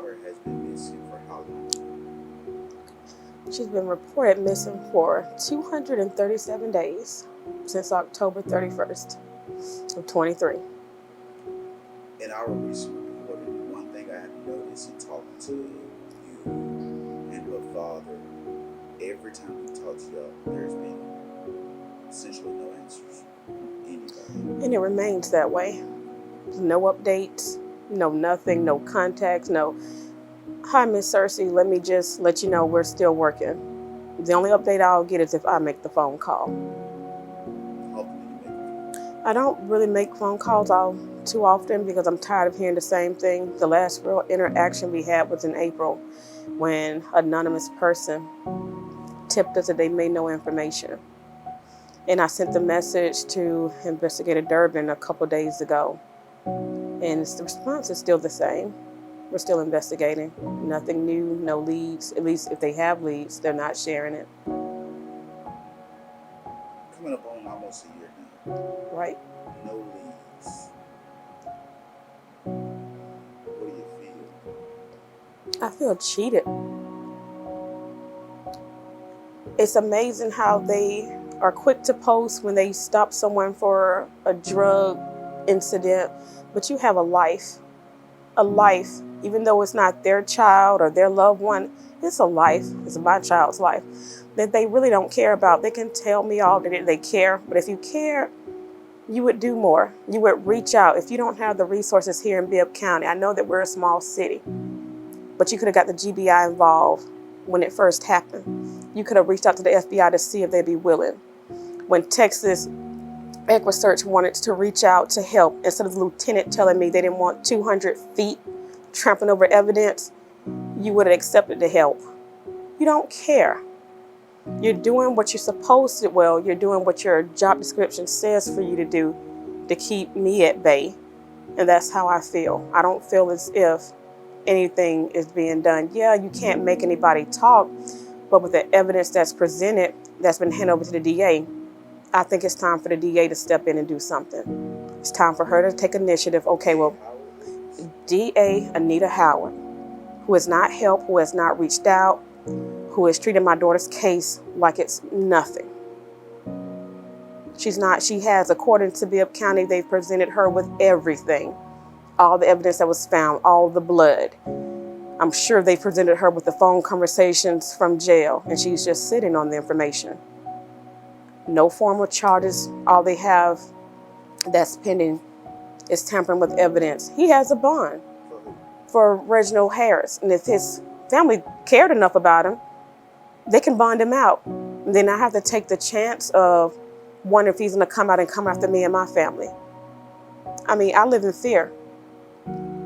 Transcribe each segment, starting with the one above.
daughter has been missing for how long? She's been reported missing for 237 days since October 31st of 23. In our recent reporting, one thing I have noticed in talking to you and her father, every time we talk to y'all, there's been essentially no answers from anybody. And it remains that way. No updates, no nothing, no contacts, no, hi, Miss Cersei, let me just let you know we're still working. The only update I'll get is if I make the phone call. How often do you make it? I don't really make phone calls too often because I'm tired of hearing the same thing. The last real interaction we had was in April when an anonymous person tipped us that they made no information. And I sent the message to Investigator Durbin a couple days ago. And the response is still the same. We're still investigating. Nothing new, no leads. At least if they have leads, they're not sharing it. Coming up on almost a year now. Right. No leads. What do you feel? I feel cheated. It's amazing how they are quick to post when they stop someone for a drug incident, but you have a life. A life, even though it's not their child or their loved one, it's a life. It's my child's life that they really don't care about. They can tell me all that they care, but if you care, you would do more. You would reach out. If you don't have the resources here in Bibb County, I know that we're a small city, but you could have got the GBI involved when it first happened. You could have reached out to the FBI to see if they'd be willing. When Texas EquiSearch wanted to reach out to help, instead of the lieutenant telling me they didn't want 200 feet trampling over evidence, you would have accepted the help. You don't care. You're doing what you're supposed to, you're doing what your job description says for you to do to keep me at bay. And that's how I feel. I don't feel as if anything is being done. Yeah, you can't make anybody talk, but with the evidence that's presented, that's been handed over to the DA, I think it's time for the DA to step in and do something. It's time for her to take initiative. Okay, well, DA Anita Howard, who has not helped, who has not reached out, who has treated my daughter's case like it's nothing. She has, according to Bibb County, they've presented her with everything. All the evidence that was found, all the blood. I'm sure they presented her with the phone conversations from jail, and she's just sitting on the information. No formal charges. All they have that's pending is tampering with evidence. He has a bond for Reginald Harris. And if his family cared enough about him, they can bond him out. And then I have to take the chance of wondering if he's going to come out and come after me and my family. I mean, I live in fear.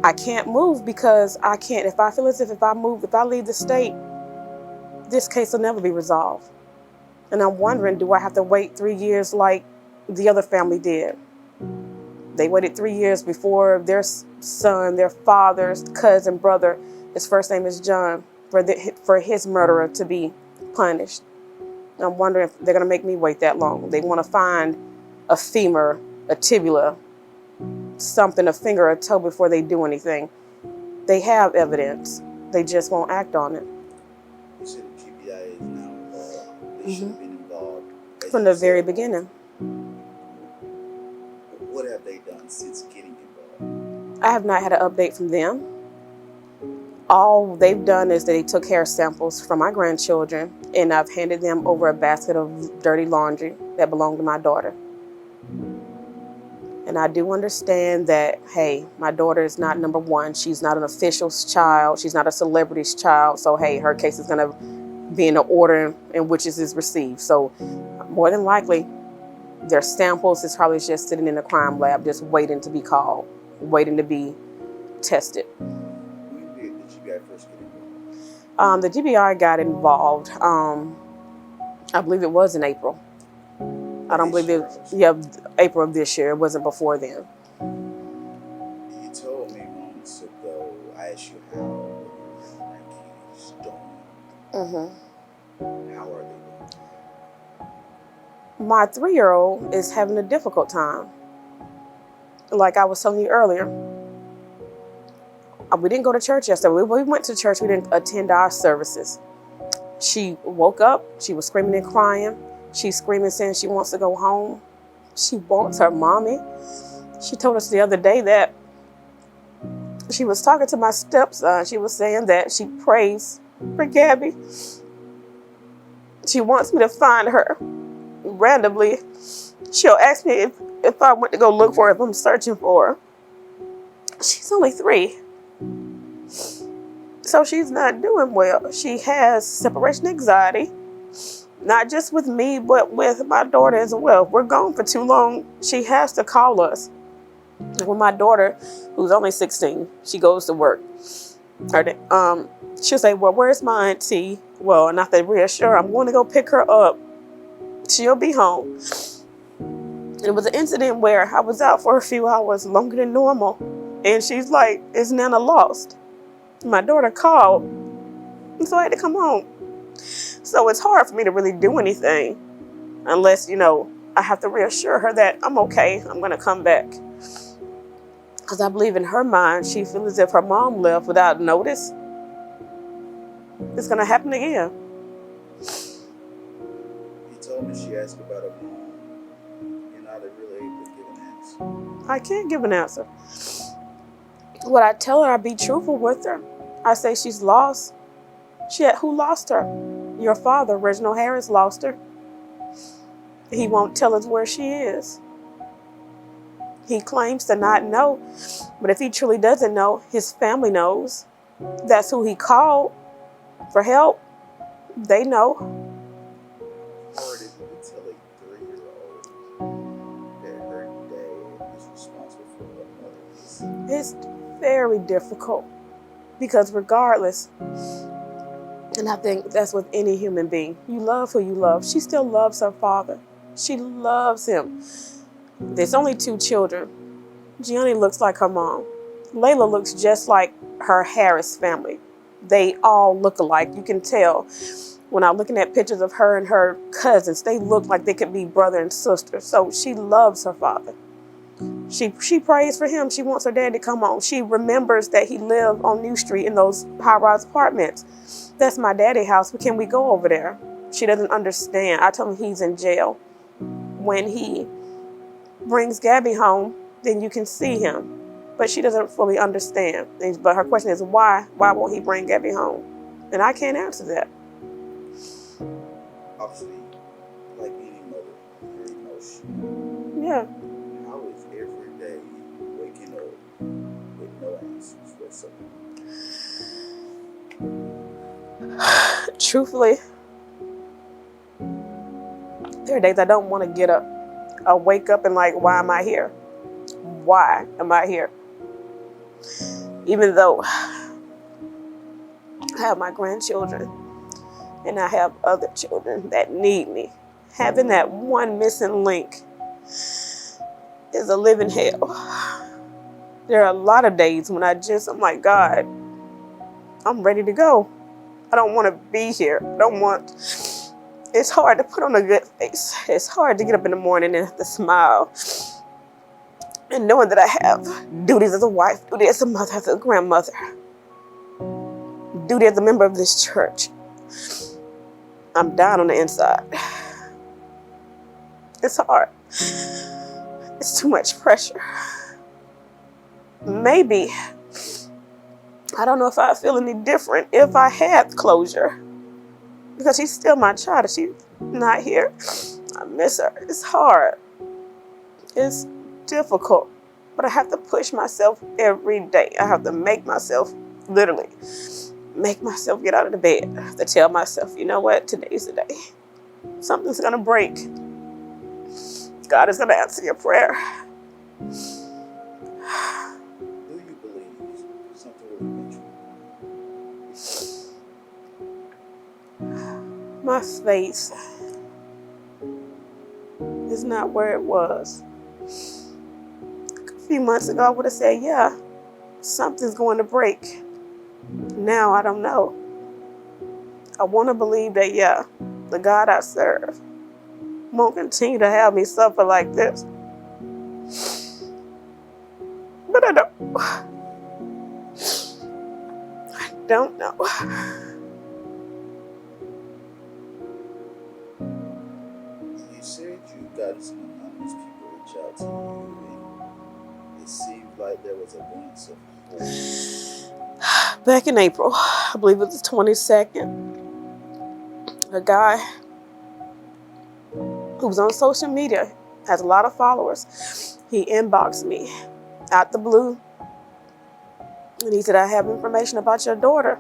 I can't move because I can't. If I feel as if I leave the state, this case will never be resolved. And I'm wondering, do I have to wait 3 years like the other family did? They waited 3 years before their son, their father's cousin, brother, his first name is John, for his murderer to be punished. And I'm wondering if they're going to make me wait that long. They want to find a femur, a tibula, something, a finger or a toe before they do anything. They have evidence. They just won't act on it. You said the GBI is now involved. They should have been involved From the very beginning. What have they done since getting involved? I have not had an update from them. All they've done is they took hair samples from my grandchildren, and I've handed them over a basket of dirty laundry that belonged to my daughter. And I do understand that, hey, my daughter is not number one. She's not an official's child. She's not a celebrity's child. So, hey, her case is going to be in the order in which it is received. So, more than likely, their samples is probably just sitting in a crime lab, just waiting to be called, waiting to be tested. When did the GBI first get involved? The GBI got involved, I believe it was in April. I don't believe April of this year. It wasn't before then. You told me moments ago, I asked you how your grandkids doing. How are they doing? My 3-year-old is having a difficult time. Like I was telling you earlier, We didn't go to church yesterday. We went to church. We didn't attend our services. She woke up. She was screaming and crying. She's screaming, saying she wants to go home. She wants her mommy. She told us the other day that she was talking to my stepson. She was saying that she prays for Gabby. She wants me to find her. Randomly, she'll ask me if I went to go look for her, if I'm searching for her. She's only 3. So she's not doing well. She has separation anxiety, not just with me, but with my daughter as well. If we're gone for too long, she has to call us. When my daughter, who's only 16, she goes to work. She'll say, well, where's my auntie? Well, and I have to reassure her, I'm going to go pick her up. She'll be home. It was an incident where I was out for a few hours, longer than normal. And she's like, is Nana lost? My daughter called, and so I had to come home. So it's hard for me to really do anything unless, I have to reassure her that I'm okay. I'm going to come back. Because I believe in her mind, she feels as if her mom left without notice. It's going to happen again. You told me she asked about her mom. You're not really able to give an answer. I can't give an answer. What I tell her, I be truthful with her. I say she's lost. Who lost her? Your father, Reginald Harris, lost her. He won't tell us where she is. He claims to not know, but if he truly doesn't know, his family knows. That's who he called for help. They know. Hard is to tell a 3-year-old that her dad is responsible for her mother. It's very difficult because regardless, and I think that's with any human being, you love who you love. She still loves her father. She loves him. There's only 2 children. Gianni looks like her mom. Layla looks just like her Harris family. They all look alike. You can tell when I'm looking at pictures of her and her cousins, they look like they could be brother and sister. So she loves her father. She prays for him. She wants her dad to come home. She remembers that he lived on New Street in those high-rise apartments. That's my daddy's house. Can we go over there? She doesn't understand. I tell him he's in jail. When he brings Gabby home, then you can see him. But she doesn't fully understand. But her question is, why? Why won't he bring Gabby home? And I can't answer that. Obviously, like any mother, you're emotional. Yeah. How is every day waking up with no answers whatsoever? Truthfully, there are days I don't want to get up. I wake up and like, why am I here? Why am I here? Even though I have my grandchildren and I have other children that need me, having that one missing link is a living hell. There are a lot of days when I'm like, God, I'm ready to go. I don't want to be here. It's hard to put on a good face. It's hard to get up in the morning and have to smile. And knowing that I have duties as a wife, duty as a mother, as a grandmother, duty as a member of this church. I'm down on the inside. It's hard. It's too much pressure. Maybe, I don't know if I'd feel any different if I had closure. Because she's still my child. She's not here. I miss her. It's hard. It's difficult. But I have to push myself every day. I have to literally make myself get out of the bed. I have to tell myself, you know what? Today's the day. Something's going to break. God is going to answer your prayer. Do you believe something will eventually? My faith is not where it was. A few months ago, I would have said, yeah, something's going to break. Now, I don't know. I want to believe that, yeah, the God I serve won't continue to have me suffer like this. But I don't. don't know. You said you got some anonymous people reach out to you, and it seemed like there was a glimpse of hope. Back in April, I believe it was the 22nd, a guy who's on social media, has a lot of followers, he inboxed me out the blue, and he said, I have information about your daughter.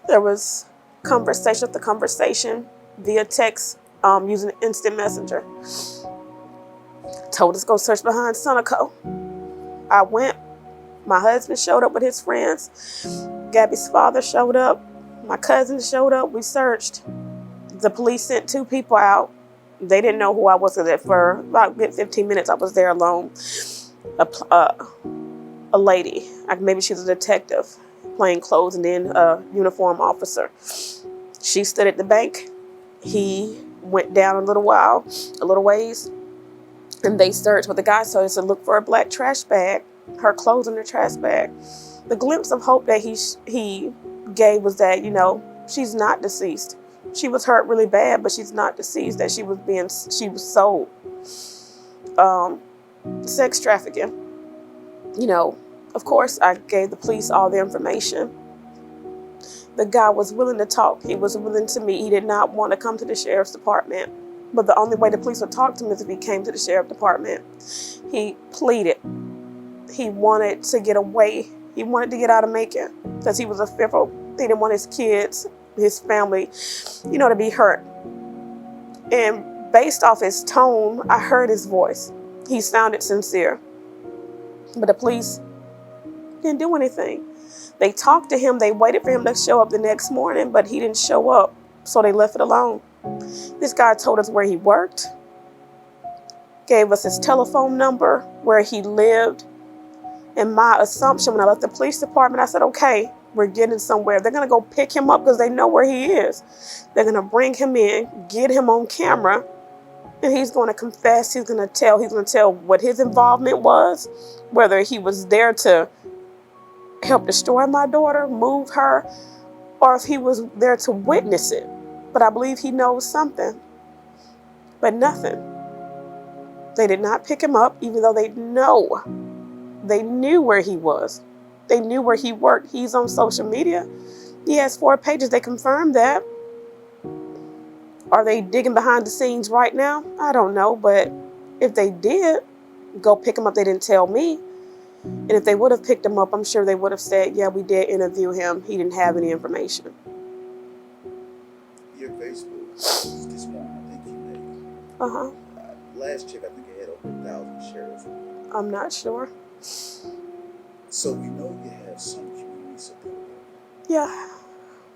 There was conversation after conversation via text, using instant messenger. Told us to go search behind Sunoco. I went. My husband showed up with his friends. Gabby's father showed up. My cousin showed up. We searched. The police sent 2 people out. They didn't know who I was, because for about 15 minutes I was there alone. A lady, maybe she was a detective, plain clothes, and then a uniform officer. She stood at the bank. He went down a little ways, and they searched. But the guy told us to look for a black trash bag, her clothes in the trash bag. The glimpse of hope that he gave was that, she's not deceased. She was hurt really bad, but she's not deceased. That she was sold. Sex trafficking. Of course, I gave the police all the information. The guy was willing to talk. He was willing to meet. He did not want to come to the sheriff's department. But the only way the police would talk to him is if he came to the sheriff's department. He pleaded. He wanted to get away. He wanted to get out of Macon because he was fearful. He didn't want his kids, his family, to be hurt. And based off his tone, I heard his voice. He sounded sincere. But the police didn't do anything. They talked to him. They waited for him to show up the next morning, but he didn't show up. So they left it alone. This guy told us where he worked, gave us his telephone number, where he lived. And my assumption when I left the police department, I said, okay, we're getting somewhere. They're going to go pick him up because they know where he is. They're going to bring him in, get him on camera, and he's going to confess. He's going to tell what his involvement was, whether he was there to help destroy my daughter, move her, or if he was there to witness it. But I believe he knows something, but nothing. They did not pick him up, even though they knew where he was. They knew where he worked. He's on social media. He has 4 pages. They confirmed that. Are they digging behind the scenes right now? I don't know, but if they did go pick him up, they didn't tell me. And if they would have picked him up, I'm sure they would have said, yeah, we did interview him. He didn't have any information. Your Facebook this morning, I think you made. Last check, I think it had over 1,000 shares. I'm not sure. So you have some community support. Yeah.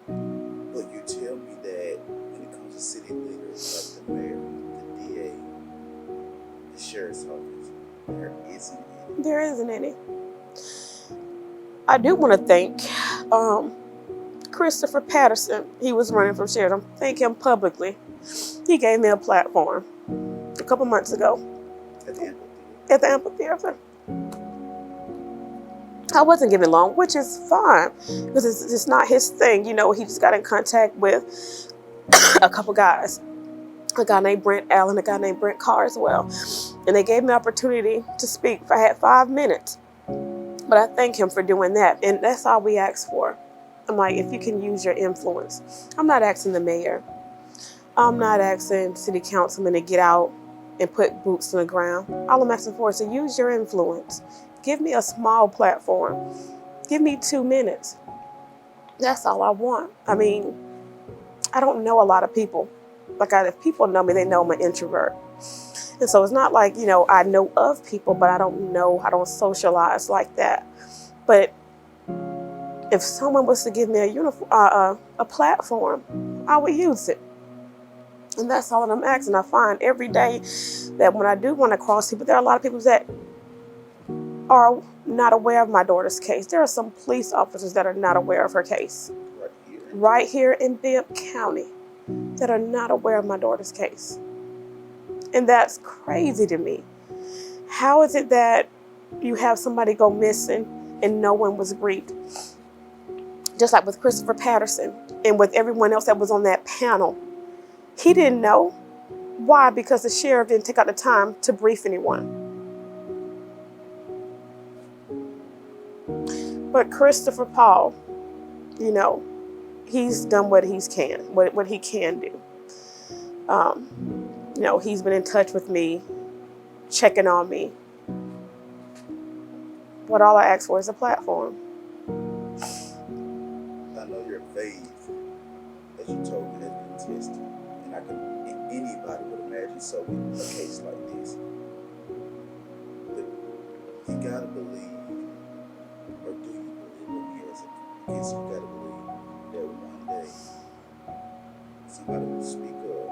But you tell me that when it comes to city leaders like the mayor, the DA, the sheriff's office, there isn't any. There isn't any. I do want to thank Christopher Patterson. He was running for sheriff. I thank him publicly. He gave me a platform a couple months ago at the amphitheater. I wasn't given long, which is fine because it's not his thing. He just got in contact with a couple guys, a guy named Brent Allen, a guy named Brent Carr as well. And they gave me an opportunity to speak. I had 5 minutes, but I thank him for doing that. And that's all we ask for. I'm like, if you can use your influence. I'm not asking the mayor. I'm not asking city councilmen to get out and put boots on the ground. All I'm asking for is to use your influence. Give me a small platform. Give me 2 minutes. That's all I want. I mean, I don't know a lot of people. If people know me, they know I'm an introvert. And so it's not like, I know of people, but I don't socialize like that. But if someone was to give me a platform, I would use it. And that's all that I'm asking. I find every day that when I do want to cross people, there are a lot of people that are not aware of my daughter's case. There are some police officers that are not aware of her case. Right here in Bibb County that are not aware of my daughter's case. And that's crazy to me. How is it that you have somebody go missing and no one was briefed? just like with Christopher Patterson and with everyone else that was on that panel. He didn't know. Why? Because the sheriff didn't take out the time to brief anyone. But Christopher Paul, he's done what he can do. He's been in touch with me, checking on me. What all I ask for is a platform. I know your faith, as you told me, has been tested. And anybody would imagine so in a case like this. But you gotta believe, or do you believe, I guess you gotta believe that one day somebody will speak up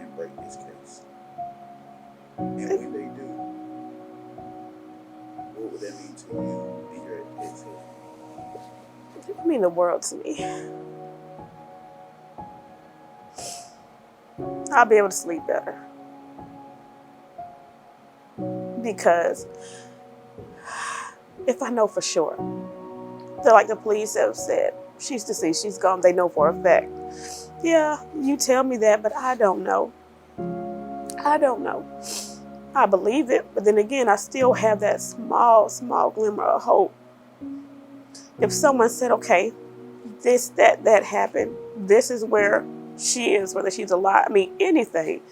and break this case. And when they do, what would that mean to you and your advocacy? It mean the world to me. I'll be able to sleep better. Because if I know for sure, they're like the police have said, she's deceased, she's gone, they know for a fact. Yeah, you tell me that, but I don't know. I don't know. I believe it, but then again, I still have that small glimmer of hope. If someone said, okay, that happened, this is where she is, whether she's alive, anything.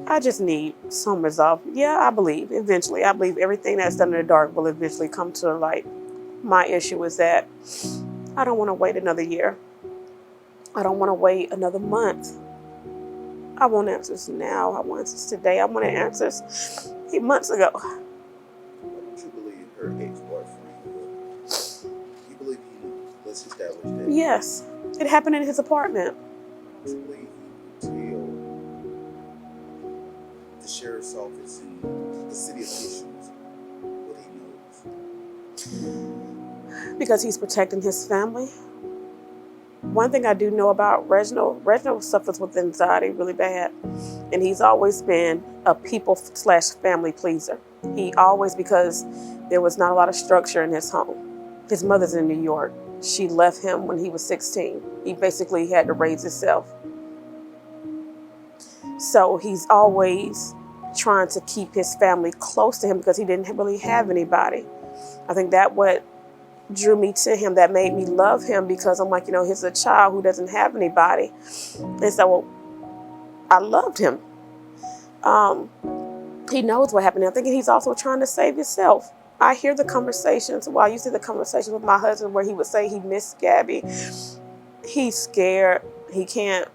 I just need some resolve. Yeah, I believe eventually. I believe everything that's done in the dark will eventually come to the light. My issue is that I don't want to wait another year. I don't want to wait another month. I want answers now. I want answers today. I wanted answers 8 months ago. Why don't you believe her ex-boyfriend? You believe he knew? Let's establish that. Yes, it happened in his apartment. You believe he would tell the sheriff's office and the city officials what he knows? Because he's protecting his family. One thing I do know about Reginald suffers with anxiety really bad. And he's always been a people/family pleaser. Because there was not a lot of structure in his home. His mother's in New York. She left him when he was 16. He basically had to raise himself. So he's always trying to keep his family close to him because he didn't really have anybody. I think that what drew me to him, that made me love him, because I'm like, he's a child who doesn't have anybody. And so I loved him. He knows what happened. I'm thinking he's also trying to save himself. I hear the conversations. Well, I used to hear the conversations with my husband where he would say he missed Gabby. He's scared. He can't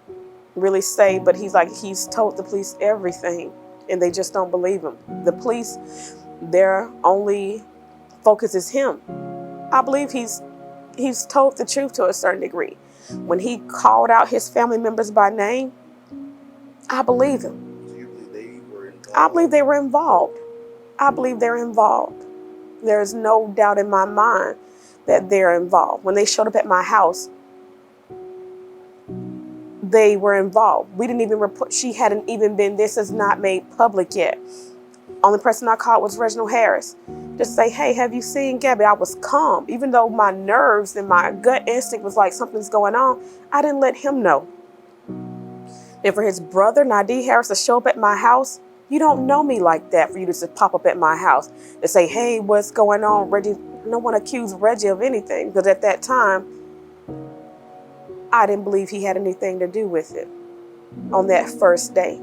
really say, but he's told the police everything and they just don't believe him. The police, their only focus is him. I believe he's told the truth to a certain degree. When he called out his family members by name, I believe him. Do you believe they were involved? I believe they were involved. I believe they're involved. There is no doubt in my mind that they're involved. When they showed up at my house, they were involved. We didn't even report. She hadn't even been, this is not made public yet. Only person I called was Reginald Harris. Just say, hey, have you seen Gabby? I was calm. Even though my nerves and my gut instinct was like something's going on, I didn't let him know. And for his brother, Nadie Harris, to show up at my house, you don't know me like that for you to just pop up at my house and say, hey, what's going on, Reggie? No one accused Reggie of anything, because at that time, I didn't believe he had anything to do with it on that first day.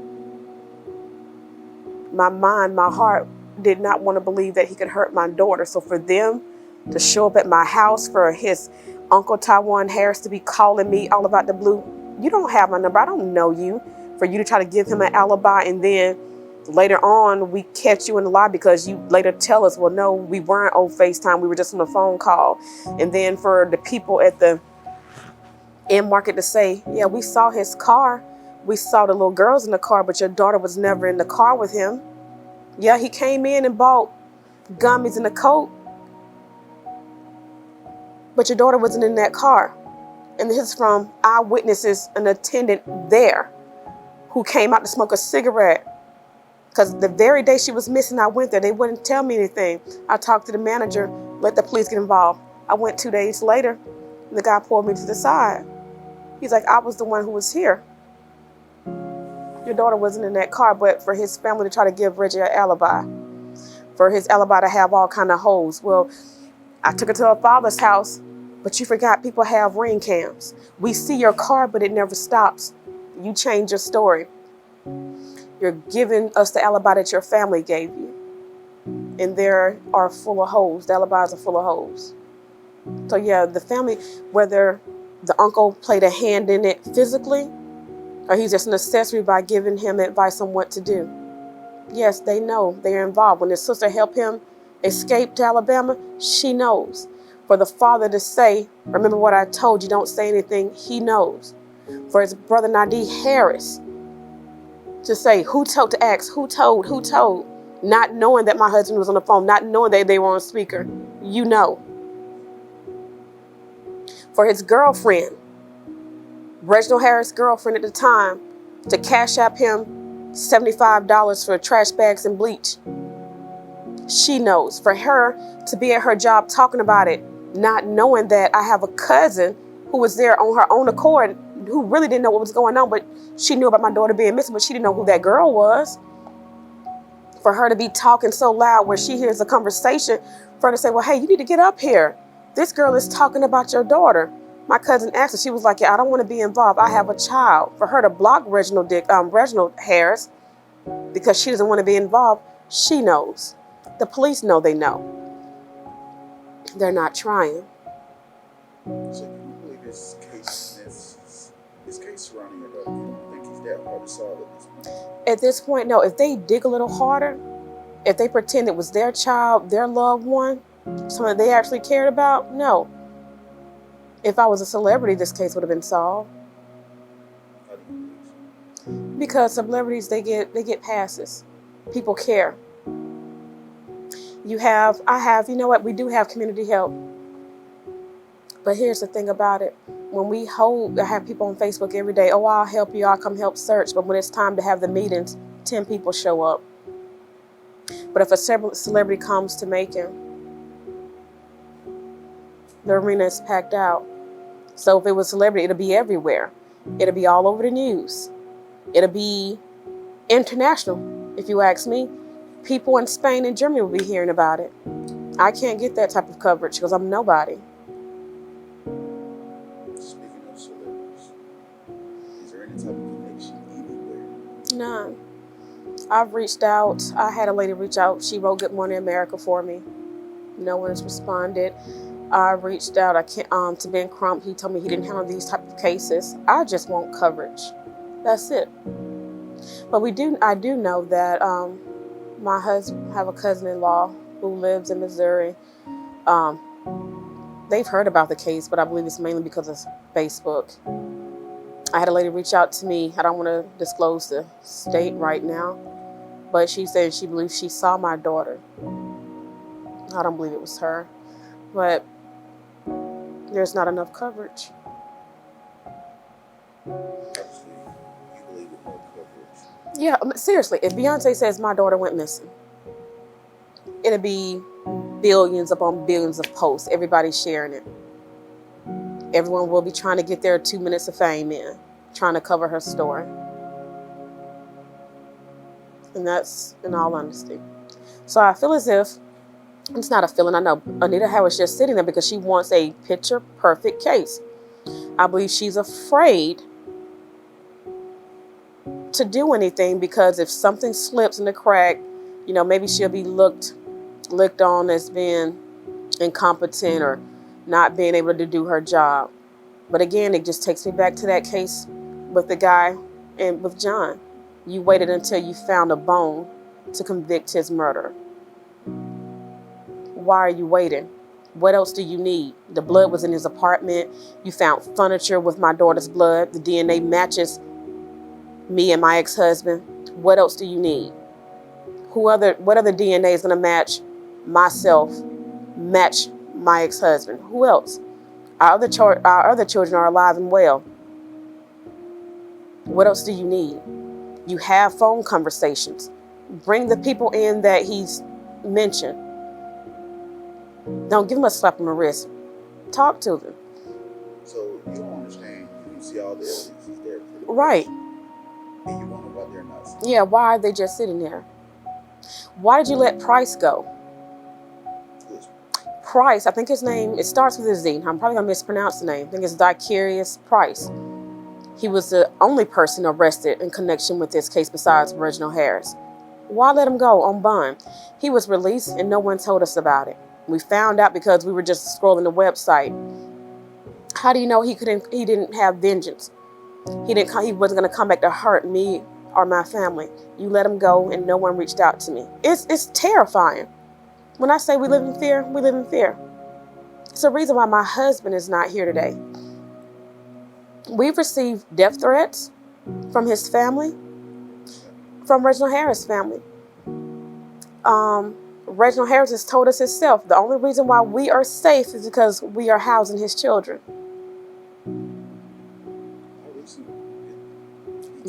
My mind, my heart did not want to believe that he could hurt my daughter. So for them to show up at my house, for his Uncle Taiwan Harris to be calling me all about the blue, you don't have my number, I don't know you, for you to try to give him an alibi, and then later on we catch you in the lie because you later tell us, well, no, we weren't on FaceTime, we were just on a phone call. And then for the people at the end market to say, yeah, we saw his car, we saw the little girls in the car, but your daughter was never in the car with him. Yeah, he came in and bought gummies and a Coke, but your daughter wasn't in that car. And this is from eyewitnesses, an attendant there who came out to smoke a cigarette. Because the very day she was missing, I went there. They wouldn't tell me anything. I talked to the manager, let the police get involved. I went 2 days later. The guy pulled me to the side. He's like, I was the one who was here. Your daughter wasn't in that car, but for his family to try to give Reggie an alibi, for his alibi to have all kind of holes. Well, I took her to her father's house, but you forgot people have ring cams. We see your car, but it never stops. You change your story. You're giving us the alibi that your family gave you. And there are full of holes. The alibis are full of holes. So yeah, the family, whether the uncle played a hand in it physically, or he's just an accessory by giving him advice on what to do. Yes, they know they're involved. When his sister helped him escape to Alabama, she knows. For the father to say, remember what I told you, don't say anything, he knows. For his brother Nadir Harris to say, to ask, who told, not knowing that my husband was on the phone, not knowing that they were on speaker, you know. For his girlfriend, Reginald Harris' girlfriend at the time, to cash app him $75 for trash bags and bleach. She knows. For her to be at her job talking about it, not knowing that I have a cousin who was there on her own accord, who really didn't know what was going on, but she knew about my daughter being missing, but she didn't know who that girl was. For her to be talking so loud where she hears a conversation, for her to say, well, hey, you need to get up here. This girl is talking about your daughter. My cousin asked her, she was like, yeah, I don't want to be involved. I have a child. For her to block Reginald Harris because she doesn't want to be involved, she knows. The police know they know. They're not trying. So you believe this case surrounding your daughter, you don't think he's that hard to solve at this point? At this point, no. If they dig a little harder, if they pretend it was their child, their loved one, someone they actually cared about, no. If I was a celebrity, this case would have been solved. How do you believe so? Because celebrities, they get passes. People care. You know what? We do have community help. But here's the thing about it. When I have people on Facebook every day, oh, I'll help you, I'll come help search. But when it's time to have the meetings, 10 people show up. But if a celebrity comes to Macon, the arena is packed out. So if it was a celebrity, it'll be everywhere. It'll be all over the news. It'll be international, if you ask me. People in Spain and Germany will be hearing about it. I can't get that type of coverage because I'm nobody. Speaking of celebrities, is there any type of connection anywhere? None. I've reached out. I had a lady reach out. She wrote Good Morning America for me. No one has responded. I reached out to Ben Crump. He told me he didn't handle these type of cases. I just want coverage. That's it. But I do know that my husband have a cousin-in-law who lives in Missouri. They've heard about the case, but I believe it's mainly because of Facebook. I had a lady reach out to me. I don't want to disclose the state right now, but she said she believes she saw my daughter. I don't believe it was her, but there's not enough coverage. Obviously, you believe with more coverage. Yeah, seriously, if Beyonce says my daughter went missing, it'll be billions upon billions of posts. Everybody's sharing it. Everyone will be trying to get their 2 minutes of fame in, trying to cover her story. And that's in all honesty. So I feel as if, it's not a feeling, I know Anita Howard's just sitting there because she wants a picture perfect case. I believe she's afraid to do anything because if something slips in the crack, maybe she'll be looked on as being incompetent or not being able to do her job. But again, it just takes me back to that case with the guy and with John. You waited until you found a bone to convict his murderer. Why are you waiting? What else do you need? The blood was in his apartment. You found furniture with my daughter's blood. The DNA matches me and my ex-husband. What else do you need? What other DNA is going to match myself, match my ex-husband? Who else? Our other children are alive and well. What else do you need? You have phone conversations. Bring the people in that he's mentioned. Don't give them a slap on the wrist. Talk to them. So you don't understand. You see all the evidence is there. Right. And you wonder why they're not saying. Yeah, why are they just sitting there? Why did you let Price go? Price, I think his name, it starts with a Z. I'm probably going to mispronounce the name. I think it's Dicurious Price. He was the only person arrested in connection with this case besides Reginald Harris. Why let him go on bond? He was released and no one told us about it. We found out because we were just scrolling the website. How do you know he didn't have vengeance? He wasn't going to come back to hurt me or my family. You let him go and no one reached out to me. It's terrifying. When I say we live in fear, we live in fear. It's the reason why my husband is not here today. We've received death threats from his family, from Reginald Harris' family. Reginald Harris has told us himself the only reason why we are safe is because we are housing his children.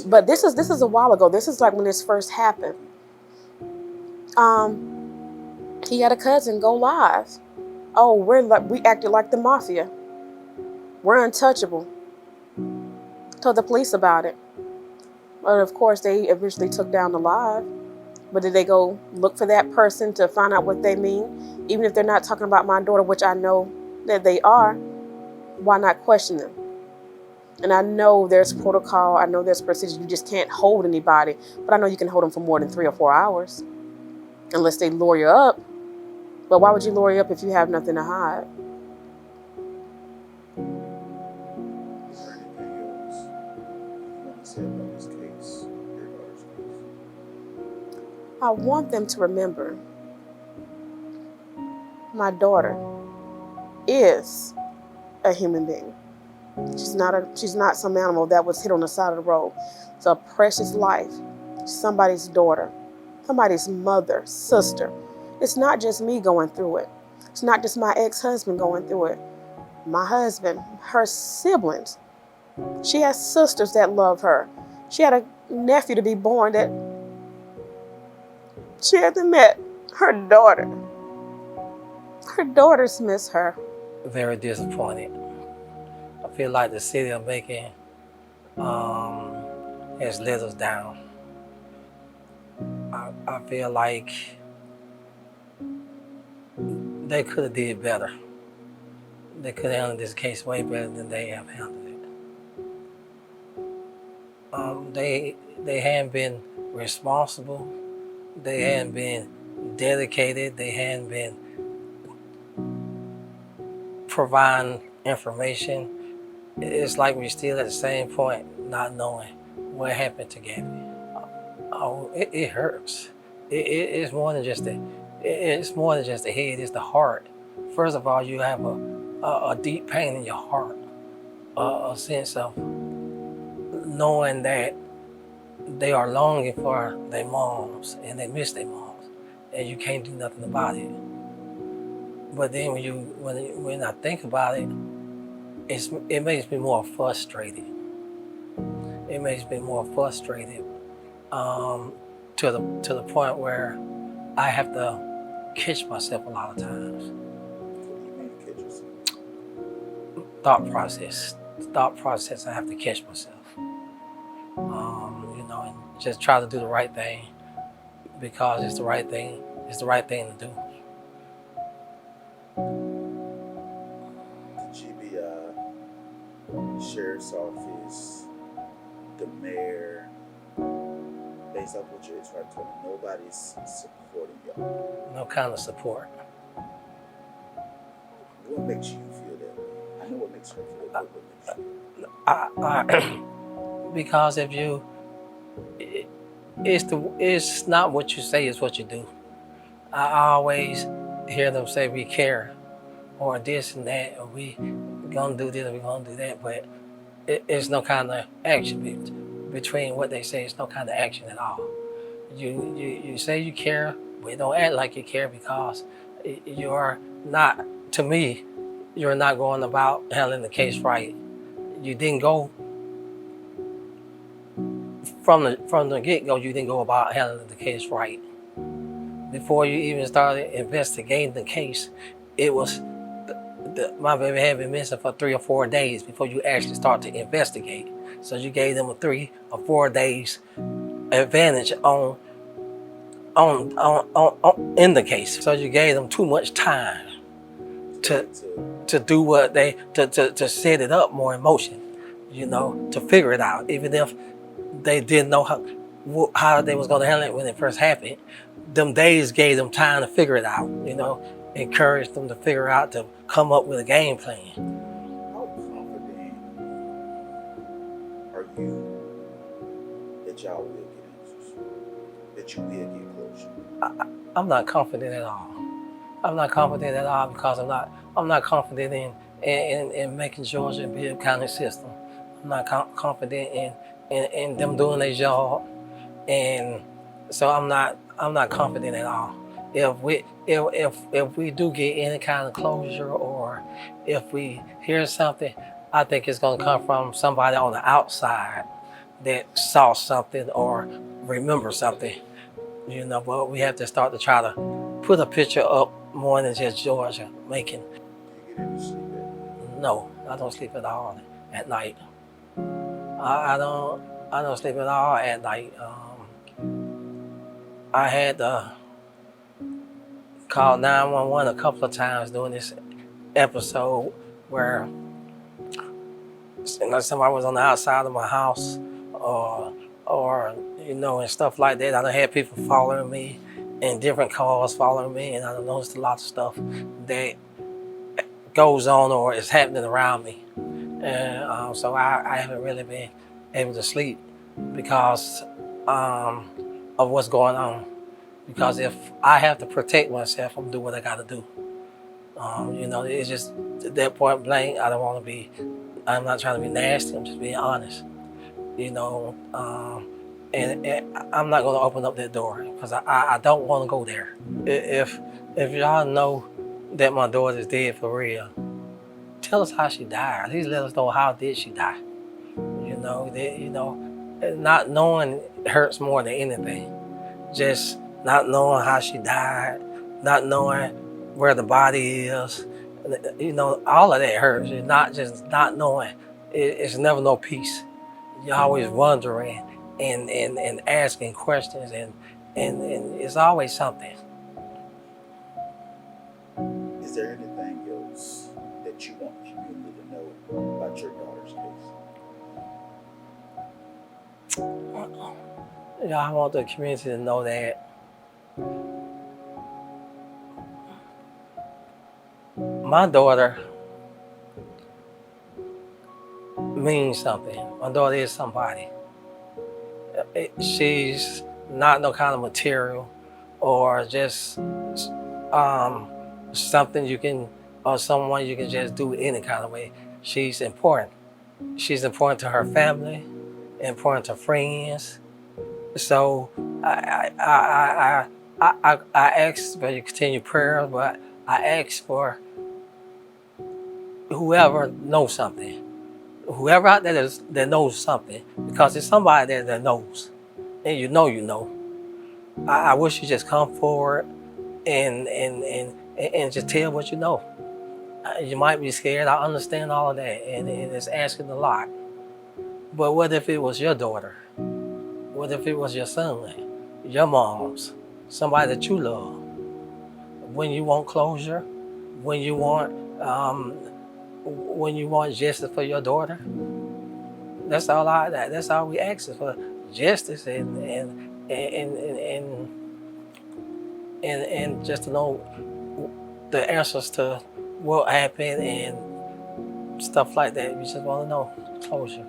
But this is a while ago. This is like when this first happened. He had a cousin go live. Oh, we acted like the mafia. We're untouchable. Told the police about it. But of course, they eventually took down the live. But did they go look for that person to find out what they mean? Even if they're not talking about my daughter, which I know that they are, why not question them? And I know there's protocol. I know there's procedure. You just can't hold anybody. But I know you can hold them for more than 3 or 4 hours. Unless they lure you up. But why would you lure you up if you have nothing to hide? Is there anything else you want to say about this case, your daughter's case? I want them to remember my daughter is a human being. She's not some animal that was hit on the side of the road. It's a precious life. Somebody's daughter, somebody's mother, sister. It's not just me going through it. It's not just my ex-husband going through it. My husband, her siblings. She has sisters that love her. She had a nephew to be born that she hasn't met. Her daughter. Her daughters miss her. Very disappointed. I feel like the city of Macon has let us down. I feel like they could have did better. They could have handled this case way better than they have handled it. They hadn't been responsible. They hadn't been dedicated. They hadn't been providing information. It's like we're still at the same point, not knowing what happened to Gabby. It hurts. It's more than just it's more than just the head. It's the heart. First of all, you have a deep pain in your heart, a sense of knowing that they are longing for their moms and they miss their moms, and you can't do nothing about it. But then when I think about it, it makes me more frustrated. It makes me more frustrated to the point where I have to catch myself a lot of times. What do you mean catch yourself? Thought process. I have to catch myself. And just try to do the right thing because it's the right thing. It's the right thing to do. The GBI, sheriff's office, the mayor, based off what you're trying to tell me, nobody's supporting y'all. No kind of support. What makes you feel that way? I know what makes her feel that way. What makes you feel Because if you, it's not what you say, it's what you do. I always hear them say we care, or this and that, or we gonna do this, or we gonna do that, but it's no kind of action between what they say. It's no kind of action at all. You say you care, but don't act like you care because you are not. To me, you're not going about handling the case right. You didn't go from the get-go. You didn't go about handling the case right. Before you even started investigating the case, it was my baby had been missing for 3 or 4 days before you actually start to investigate. So you gave them a 3 or 4 days advantage on in the case. So you gave them too much time to do what they to set it up more in motion, to figure it out. Even if they didn't know how they was going to handle it when it first happened, them days gave them time to figure it out. Encouraged them to figure out, to come up with a game plan. How confident are you that y'all will get answers? That you will get closure? I'm not confident at all. I'm not confident at all because I'm not confident in making Georgia be a county system. I'm not confident in them doing their job, and so I'm not confident at all. If we do get any kind of closure, or if we hear something, I think it's going to come from somebody on the outside that saw something or remember something. But we have to start to try to put a picture up more than just Georgia making. Do you get any sleep at night? No, I don't sleep at all at night. I don't sleep at all at night. I had to call 911 a couple of times during this episode where somebody was on the outside of my house, or and stuff like that. I done had people following me, and different cars following me, and I done noticed a lot of stuff that goes on or is happening around me. And so I haven't really been able to sleep because of what's going on. Because if I have to protect myself, I'm gonna do what I gotta do. It's just at that point blank. I'm not trying to be nasty. I'm just being honest. And I'm not gonna open up that door because I don't want to go there. If y'all know that my daughter is dead for real, tell us how she died. At least let us know how did she die. Not knowing hurts more than anything. Just not knowing how she died, not knowing where the body is, all of that hurts. It's not just not knowing. It's never no peace. You're always wondering and asking questions, and it's always something. Is there anything else that you want the community to know about your daughter's case? I want the community to know that my daughter means something. My daughter is somebody. She's not no kind of material or just something you can, or someone you can just do any kind of way. She's important. She's important to her family, important to friends. So I ask for your continued prayers, but I ask for whoever knows something, whoever out there that knows something, because there's somebody there that knows, and you know. I wish you just come forward and just tell what you know. You might be scared. I understand all of that, and it's asking a lot. But what if it was your daughter? What if it was your son, your mom's, somebody that you love? When you want closure, when you want justice for your daughter, that's all we ask is for justice and just to know the answers to what happened and stuff like that. We just want to know closure.